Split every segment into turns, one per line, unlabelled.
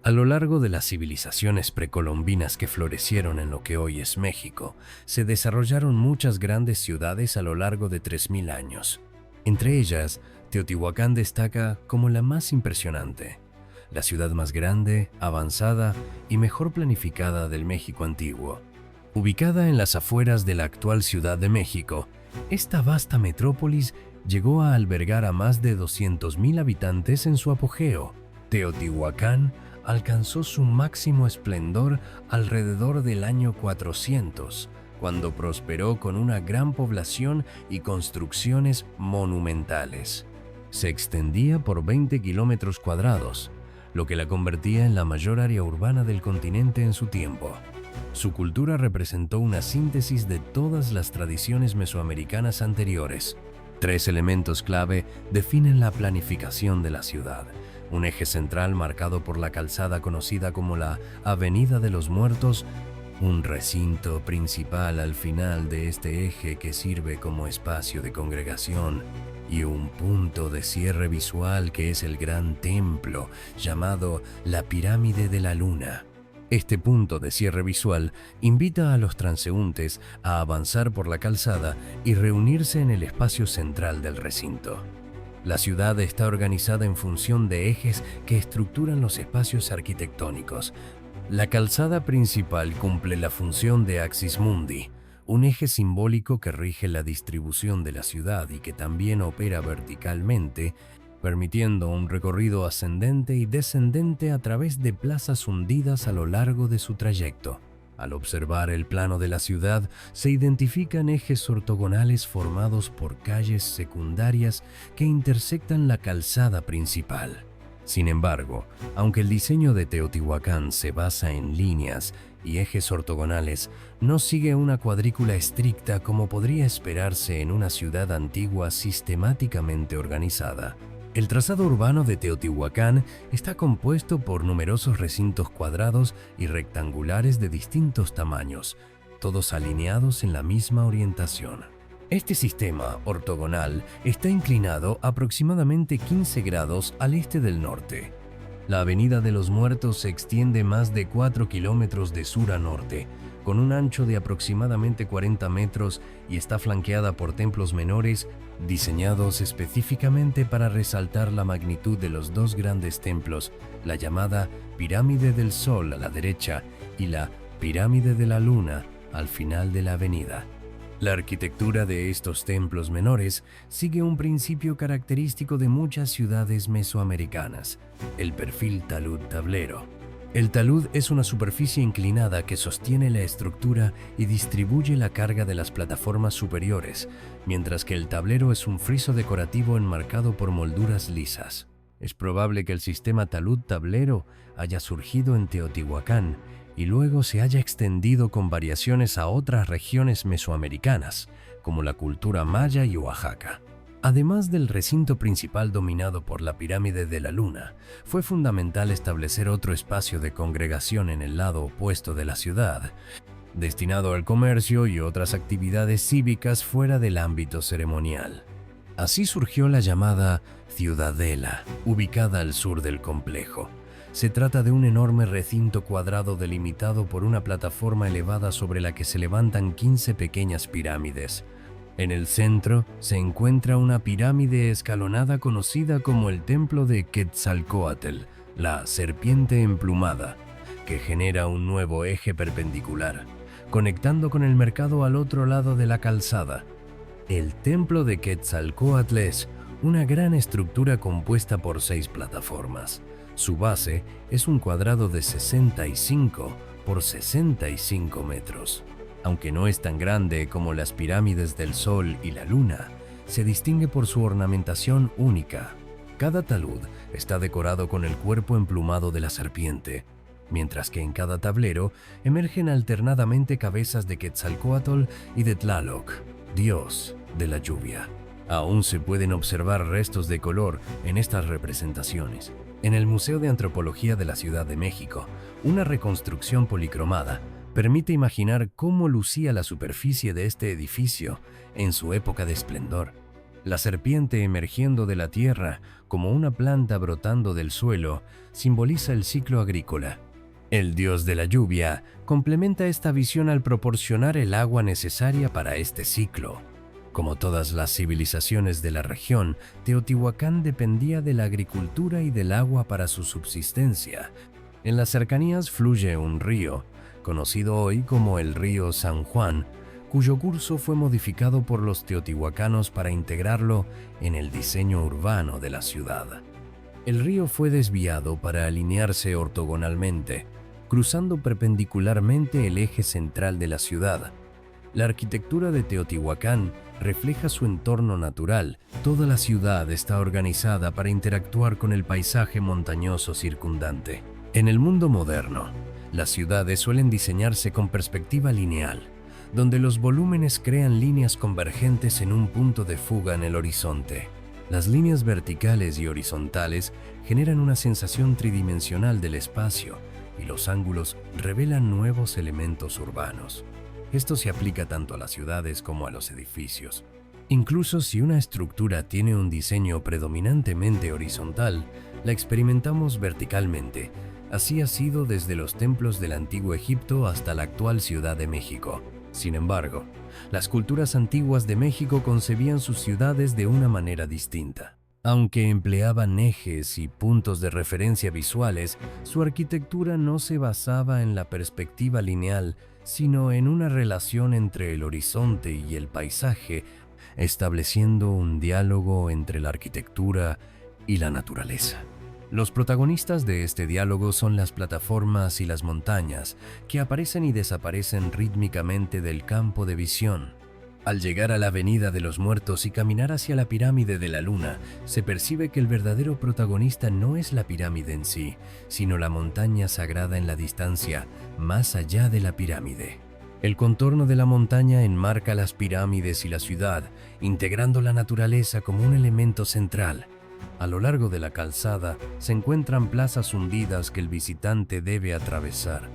A lo largo de las civilizaciones precolombinas que florecieron en lo que hoy es México, se desarrollaron muchas grandes ciudades a lo largo de 3000 años. Entre ellas, Teotihuacán destaca como la más impresionante, la ciudad más grande, avanzada y mejor planificada del México antiguo. Ubicada en las afueras de la actual Ciudad de México, esta vasta metrópolis llegó a albergar a más de 200,000 habitantes en su apogeo. Teotihuacán alcanzó su máximo esplendor alrededor del año 400, cuando prosperó con una gran población y construcciones monumentales. Se extendía por 20 kilómetros cuadrados, lo que la convertía en la mayor área urbana del continente en su tiempo. Su cultura representó una síntesis de todas las tradiciones mesoamericanas anteriores. Tres elementos clave definen la planificación de la ciudad: un eje central marcado por la calzada conocida como la Avenida de los Muertos, un recinto principal al final de este eje que sirve como espacio de congregación, y un punto de cierre visual que es el gran templo llamado la Pirámide de la Luna. Este punto de cierre visual invita a los transeúntes a avanzar por la calzada y reunirse en el espacio central del recinto. La ciudad está organizada en función de ejes que estructuran los espacios arquitectónicos. La calzada principal cumple la función de Axis Mundi, un eje simbólico que rige la distribución de la ciudad y que también opera verticalmente, permitiendo un recorrido ascendente y descendente a través de plazas hundidas a lo largo de su trayecto. Al observar el plano de la ciudad, se identifican ejes ortogonales formados por calles secundarias que intersectan la calzada principal. Sin embargo, aunque el diseño de Teotihuacán se basa en líneas y ejes ortogonales, no sigue una cuadrícula estricta como podría esperarse en una ciudad antigua sistemáticamente organizada. El trazado urbano de Teotihuacán está compuesto por numerosos recintos cuadrados y rectangulares de distintos tamaños, todos alineados en la misma orientación. Este sistema ortogonal está inclinado aproximadamente 15 grados al este del norte. La Avenida de los Muertos se extiende más de 4 kilómetros de sur a norte, con un ancho de aproximadamente 40 metros y está flanqueada por templos menores diseñados específicamente para resaltar la magnitud de los dos grandes templos, la llamada Pirámide del Sol a la derecha y la Pirámide de la Luna al final de la avenida. La arquitectura de estos templos menores sigue un principio característico de muchas ciudades mesoamericanas: el perfil talud-tablero. El talud es una superficie inclinada que sostiene la estructura y distribuye la carga de las plataformas superiores, mientras que el tablero es un friso decorativo enmarcado por molduras lisas. Es probable que el sistema talud-tablero haya surgido en Teotihuacán y luego se haya extendido con variaciones a otras regiones mesoamericanas, como la cultura maya y Oaxaca. Además del recinto principal dominado por la Pirámide de la Luna, fue fundamental establecer otro espacio de congregación en el lado opuesto de la ciudad, destinado al comercio y otras actividades cívicas fuera del ámbito ceremonial. Así surgió la llamada Ciudadela, ubicada al sur del complejo. Se trata de un enorme recinto cuadrado delimitado por una plataforma elevada sobre la que se levantan 15 pequeñas pirámides. En el centro se encuentra una pirámide escalonada conocida como el Templo de Quetzalcóatl, la serpiente emplumada, que genera un nuevo eje perpendicular, conectando con el mercado al otro lado de la calzada. El Templo de Quetzalcóatl es una gran estructura compuesta por 6 plataformas. Su base es un cuadrado de 65 por 65 metros. Aunque no es tan grande como las pirámides del Sol y la Luna, se distingue por su ornamentación única. Cada talud está decorado con el cuerpo emplumado de la serpiente, mientras que en cada tablero emergen alternadamente cabezas de Quetzalcóatl y de Tlaloc, dios de la lluvia. Aún se pueden observar restos de color en estas representaciones. En el Museo de Antropología de la Ciudad de México, una reconstrucción policromada permite imaginar cómo lucía la superficie de este edificio en su época de esplendor. La serpiente emergiendo de la tierra como una planta brotando del suelo simboliza el ciclo agrícola. El dios de la lluvia complementa esta visión al proporcionar el agua necesaria para este ciclo. Como todas las civilizaciones de la región, Teotihuacán dependía de la agricultura y del agua para su subsistencia. En las cercanías fluye un río, conocido hoy como el río San Juan, cuyo curso fue modificado por los teotihuacanos para integrarlo en el diseño urbano de la ciudad. El río fue desviado para alinearse ortogonalmente, cruzando perpendicularmente el eje central de la ciudad. La arquitectura de Teotihuacán refleja su entorno natural. Toda la ciudad está organizada para interactuar con el paisaje montañoso circundante. En el mundo moderno, las ciudades suelen diseñarse con perspectiva lineal, donde los volúmenes crean líneas convergentes en un punto de fuga en el horizonte. Las líneas verticales y horizontales generan una sensación tridimensional del espacio y los ángulos revelan nuevos elementos urbanos. Esto se aplica tanto a las ciudades como a los edificios. Incluso si una estructura tiene un diseño predominantemente horizontal, la experimentamos verticalmente. Así ha sido desde los templos del antiguo Egipto hasta la actual Ciudad de México. Sin embargo, las culturas antiguas de México concebían sus ciudades de una manera distinta. Aunque empleaban ejes y puntos de referencia visuales, su arquitectura no se basaba en la perspectiva lineal, sino en una relación entre el horizonte y el paisaje, estableciendo un diálogo entre la arquitectura y la naturaleza. Los protagonistas de este diálogo son las plataformas y las montañas, que aparecen y desaparecen rítmicamente del campo de visión. Al llegar a la Avenida de los Muertos y caminar hacia la Pirámide de la Luna, se percibe que el verdadero protagonista no es la pirámide en sí, sino la montaña sagrada en la distancia, más allá de la pirámide. El contorno de la montaña enmarca las pirámides y la ciudad, integrando la naturaleza como un elemento central. A lo largo de la calzada se encuentran plazas hundidas que el visitante debe atravesar.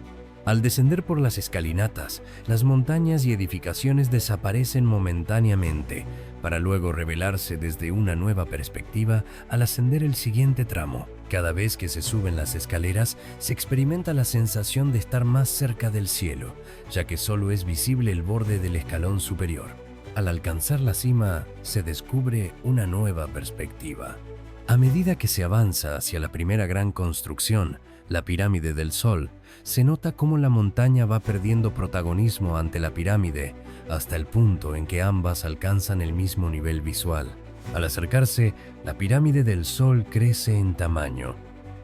Al descender por las escalinatas, las montañas y edificaciones desaparecen momentáneamente, para luego revelarse desde una nueva perspectiva al ascender el siguiente tramo. Cada vez que se suben las escaleras, se experimenta la sensación de estar más cerca del cielo, ya que solo es visible el borde del escalón superior. Al alcanzar la cima, se descubre una nueva perspectiva. A medida que se avanza hacia la primera gran construcción, la Pirámide del Sol, se nota cómo la montaña va perdiendo protagonismo ante la pirámide, hasta el punto en que ambas alcanzan el mismo nivel visual. Al acercarse, la Pirámide del Sol crece en tamaño,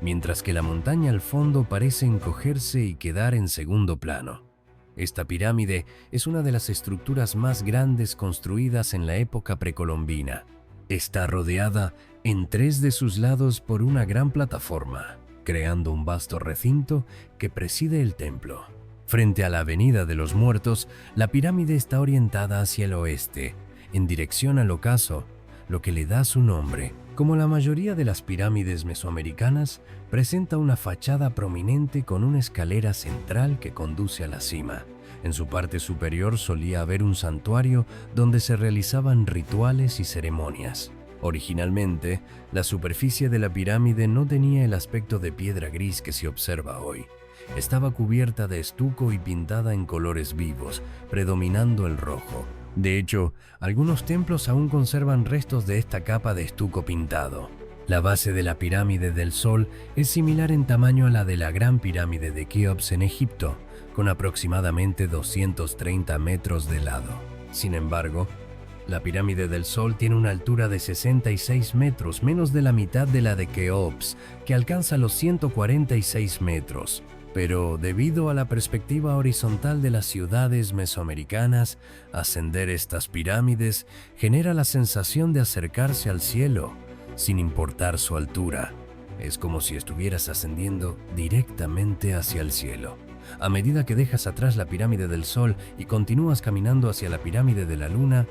mientras que la montaña al fondo parece encogerse y quedar en segundo plano. Esta pirámide es una de las estructuras más grandes construidas en la época precolombina. Está rodeada en 3 de sus lados por una gran plataforma, creando un vasto recinto que preside el templo. Frente a la Avenida de los Muertos, la pirámide está orientada hacia el oeste, en dirección al ocaso, lo que le da su nombre. Como la mayoría de las pirámides mesoamericanas, presenta una fachada prominente con una escalera central que conduce a la cima. En su parte superior solía haber un santuario donde se realizaban rituales y ceremonias. Originalmente, la superficie de la pirámide no tenía el aspecto de piedra gris que se observa hoy. Estaba cubierta de estuco y pintada en colores vivos, predominando el rojo. De hecho, algunos templos aún conservan restos de esta capa de estuco pintado. La base de la Pirámide del Sol es similar en tamaño a la de la Gran Pirámide de Keops en Egipto, con aproximadamente 230 metros de lado. Sin embargo, la Pirámide del Sol tiene una altura de 66 metros, menos de la mitad de la de Keops, que alcanza los 146 metros. Pero debido a la perspectiva horizontal de las ciudades mesoamericanas, ascender estas pirámides genera la sensación de acercarse al cielo, sin importar su altura. Es como si estuvieras ascendiendo directamente hacia el cielo. A medida que dejas atrás la Pirámide del Sol y continúas caminando hacia la Pirámide de la Luna,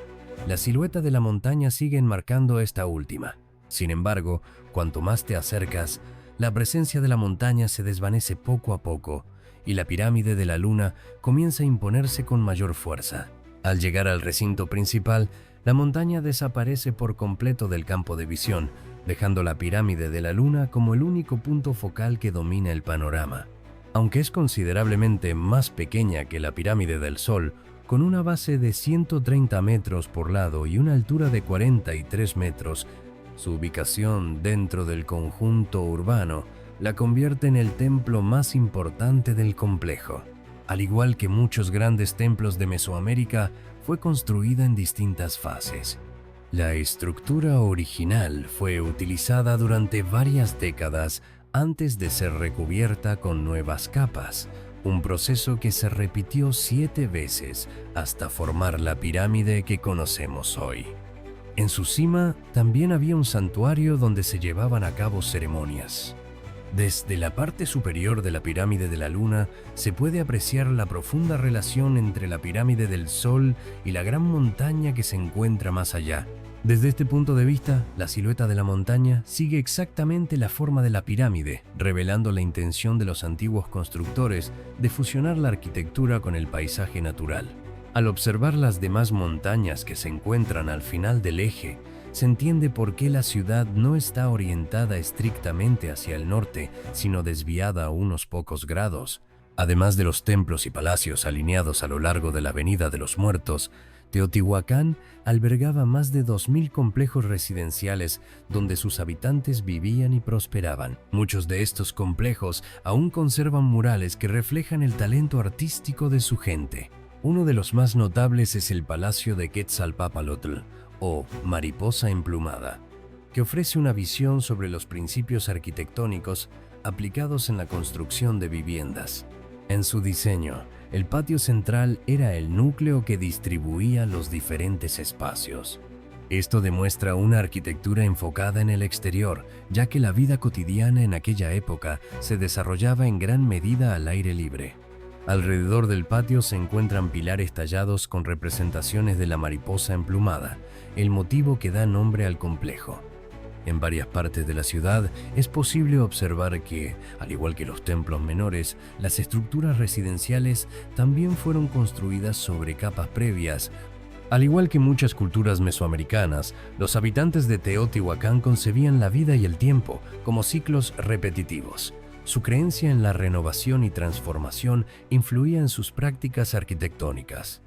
la silueta de la montaña sigue enmarcando esta última. Sin embargo, cuanto más te acercas, la presencia de la montaña se desvanece poco a poco y la Pirámide de la Luna comienza a imponerse con mayor fuerza. Al llegar al recinto principal, la montaña desaparece por completo del campo de visión, dejando la pirámide de la Luna como el único punto focal que domina el panorama. Aunque es considerablemente más pequeña que la pirámide del Sol, con una base de 130 metros por lado y una altura de 43 metros, su ubicación dentro del conjunto urbano la convierte en el templo más importante del complejo. Al igual que muchos grandes templos de Mesoamérica, fue construida en distintas fases. La estructura original fue utilizada durante varias décadas antes de ser recubierta con nuevas capas, un proceso que se repitió 7 veces hasta formar la pirámide que conocemos hoy. En su cima también había un santuario donde se llevaban a cabo ceremonias. Desde la parte superior de la pirámide de la Luna se puede apreciar la profunda relación entre la pirámide del Sol y la gran montaña que se encuentra más allá. Desde este punto de vista, la silueta de la montaña sigue exactamente la forma de la pirámide, revelando la intención de los antiguos constructores de fusionar la arquitectura con el paisaje natural. Al observar las demás montañas que se encuentran al final del eje, se entiende por qué la ciudad no está orientada estrictamente hacia el norte, sino desviada a unos pocos grados. Además de los templos y palacios alineados a lo largo de la Avenida de los Muertos, Teotihuacán albergaba más de 2000 complejos residenciales donde sus habitantes vivían y prosperaban. Muchos de estos complejos aún conservan murales que reflejan el talento artístico de su gente. Uno de los más notables es el Palacio de Quetzalpápalotl, o Mariposa Emplumada, que ofrece una visión sobre los principios arquitectónicos aplicados en la construcción de viviendas. En su diseño, el patio central era el núcleo que distribuía los diferentes espacios. Esto demuestra una arquitectura enfocada en el exterior, ya que la vida cotidiana en aquella época se desarrollaba en gran medida al aire libre. Alrededor del patio se encuentran pilares tallados con representaciones de la mariposa emplumada, el motivo que da nombre al complejo. En varias partes de la ciudad es posible observar que, al igual que los templos menores, las estructuras residenciales también fueron construidas sobre capas previas. Al igual que muchas culturas mesoamericanas, los habitantes de Teotihuacán concebían la vida y el tiempo como ciclos repetitivos. Su creencia en la renovación y transformación influía en sus prácticas arquitectónicas.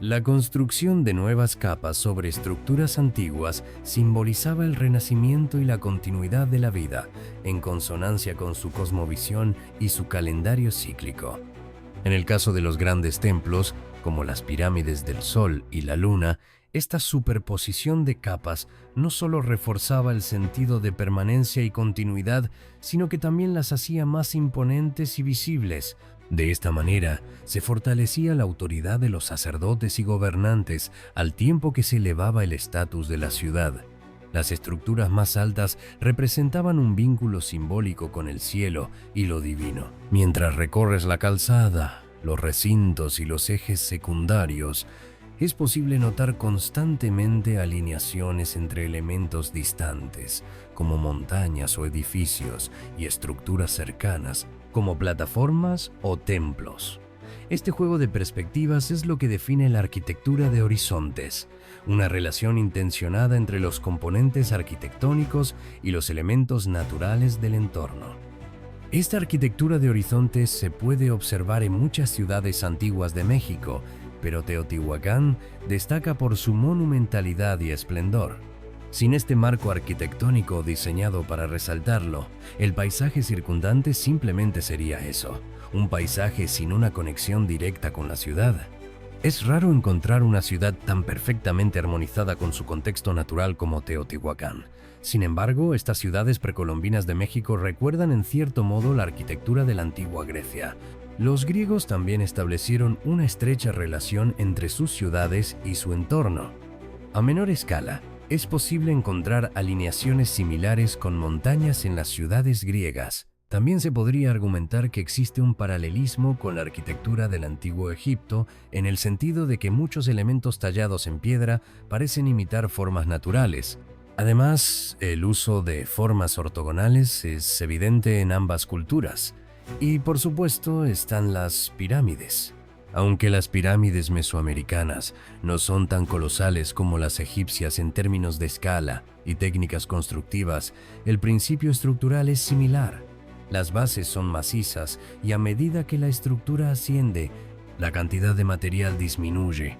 La construcción de nuevas capas sobre estructuras antiguas simbolizaba el renacimiento y la continuidad de la vida, en consonancia con su cosmovisión y su calendario cíclico. En el caso de los grandes templos, como las pirámides del Sol y la Luna, esta superposición de capas no solo reforzaba el sentido de permanencia y continuidad, sino que también las hacía más imponentes y visibles. De esta manera, se fortalecía la autoridad de los sacerdotes y gobernantes al tiempo que se elevaba el estatus de la ciudad. Las estructuras más altas representaban un vínculo simbólico con el cielo y lo divino. Mientras recorres la calzada, los recintos y los ejes secundarios, es posible notar constantemente alineaciones entre elementos distantes, como montañas o edificios, y estructuras cercanas, como plataformas o templos. Este juego de perspectivas es lo que define la arquitectura de horizontes, una relación intencionada entre los componentes arquitectónicos y los elementos naturales del entorno. Esta arquitectura de horizontes se puede observar en muchas ciudades antiguas de México, pero Teotihuacán destaca por su monumentalidad y esplendor. Sin este marco arquitectónico diseñado para resaltarlo, el paisaje circundante simplemente sería eso, un paisaje sin una conexión directa con la ciudad. Es raro encontrar una ciudad tan perfectamente armonizada con su contexto natural como Teotihuacán. Sin embargo, estas ciudades precolombinas de México recuerdan en cierto modo la arquitectura de la antigua Grecia. Los griegos también establecieron una estrecha relación entre sus ciudades y su entorno. A menor escala, es posible encontrar alineaciones similares con montañas en las ciudades griegas. También se podría argumentar que existe un paralelismo con la arquitectura del antiguo Egipto, en el sentido de que muchos elementos tallados en piedra parecen imitar formas naturales. Además, el uso de formas ortogonales es evidente en ambas culturas. Y por supuesto están las pirámides. Aunque las pirámides mesoamericanas no son tan colosales como las egipcias en términos de escala y técnicas constructivas, el principio estructural es similar. Las bases son macizas y a medida que la estructura asciende, la cantidad de material disminuye.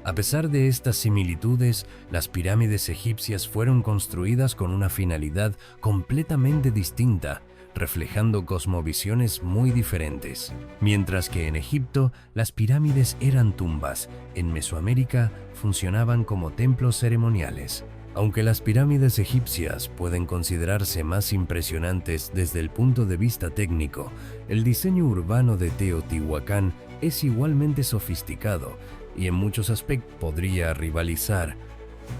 A pesar de estas similitudes, las pirámides egipcias fueron construidas con una finalidad completamente distinta, reflejando cosmovisiones muy diferentes. Mientras que en Egipto las pirámides eran tumbas, en Mesoamérica funcionaban como templos ceremoniales. Aunque las pirámides egipcias pueden considerarse más impresionantes desde el punto de vista técnico, el diseño urbano de Teotihuacán es igualmente sofisticado y en muchos aspectos podría rivalizar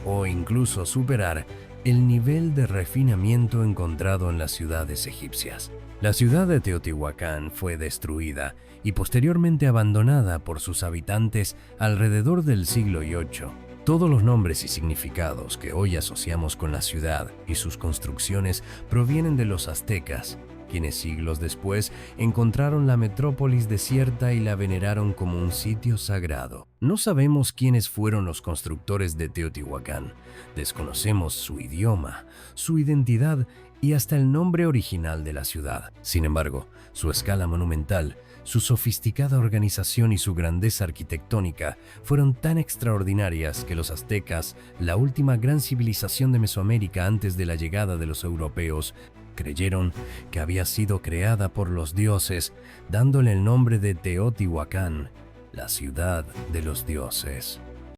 o incluso superar el nivel de refinamiento encontrado en las ciudades egipcias. La ciudad de Teotihuacán fue destruida y posteriormente abandonada por sus habitantes alrededor del siglo VIII. Todos los nombres y significados que hoy asociamos con la ciudad y sus construcciones provienen de los aztecas, quienes siglos después encontraron la metrópolis desierta y la veneraron como un sitio sagrado. No sabemos quiénes fueron los constructores de Teotihuacán, desconocemos su idioma, su identidad y hasta el nombre original de la ciudad. Sin embargo, su escala monumental, su sofisticada organización y su grandeza arquitectónica fueron tan extraordinarias que los aztecas, la última gran civilización de Mesoamérica antes de la llegada de los europeos, creyeron que había sido creada por los dioses, dándole el nombre de Teotihuacán, la ciudad de los dioses.